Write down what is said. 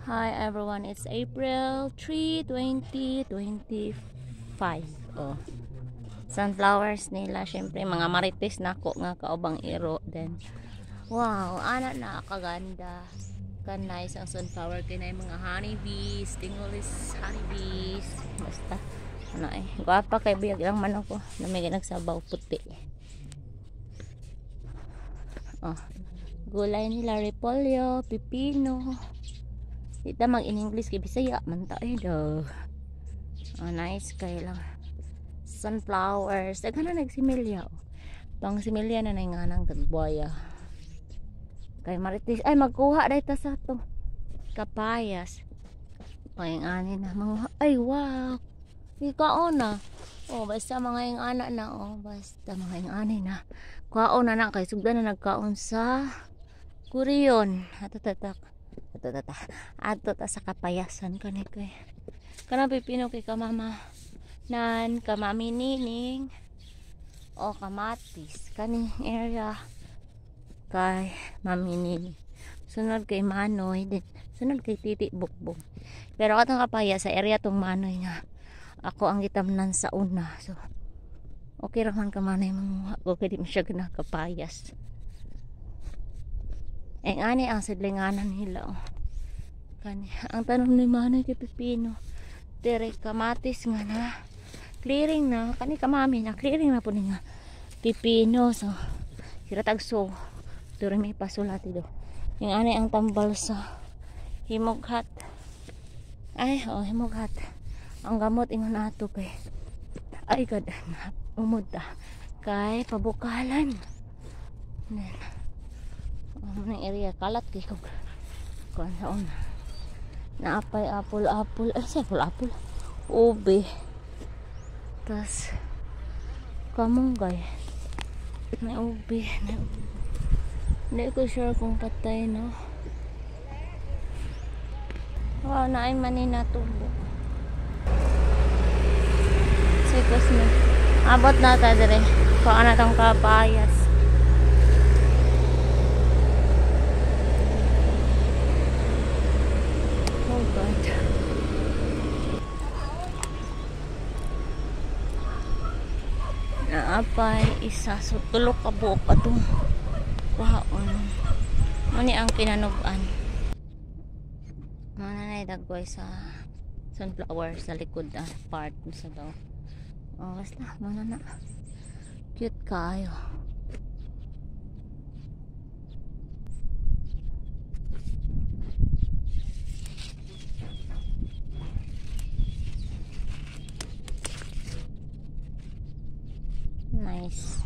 Hi everyone, it's April 3, 2025. Oh. Sunflowers nila, syempre mga marites nako nga kaubang iro then. Wow, ana na kaganda. Kanay ang sunflower kinay mga honeybees, tingulis honeybees. Basta ano gwapa kay biyag lang man ako. Namigay nagsabaw puti. Oh. Gulay nila repolyo, pipino. Dito mag-in-English kay Bisaya man ta daw. Oh, nice kay lang. Sunflowers. Daghan na nagsimilya. Pang similya na nay nganang tagbuaya. Kay marites ay magkuha dai ta sa to. Kapayas. Ay ani na mga ay wow. Ikaon na. Oh, basta mga yung anak na oh, basta mga yung ani na. Kuhaon na kay sugdan na nagkaon sa Kuriyon. Ato ta sa kapayasan kani kay. Kana pipino kay kamama nan kamami nining o kamatis kani area kay mami nining. Sunod kay Manoy din. Sunod kay Titi Bukbong. Pero atong kapaya sa area tong Manoy nga ako ang gitamnan sa una. So okay ra man ka manay manguha ko kay di man siya kapayas. Ang ani ang sidlinganan nila oh. Kani ang tanom ni Manoy kay pipino. Dire kamatis nga na clearing na kani kamami na clearing na po ni nga pipino so sira tagso dire may pasulat do. Yung ani ang tambal sa himughat. Ay oh himughat. Ang gamot ingon ato kay ay god umuta kay pabukalan. Nen. Ang area kalat kay kog kuan saon naapay apple ay sa apple ube tas kamunggay na ube hindi ko sure kung patay no. Wow, naay manina tubo sikos na abot na ta dire kung ano tong kapayas. Naapay isa so tulo ka buok atong kuhaon muni ang kinanugan mananay dagway sa sunflower sa likod part sa daw oh basta manana cute kayo. Nice.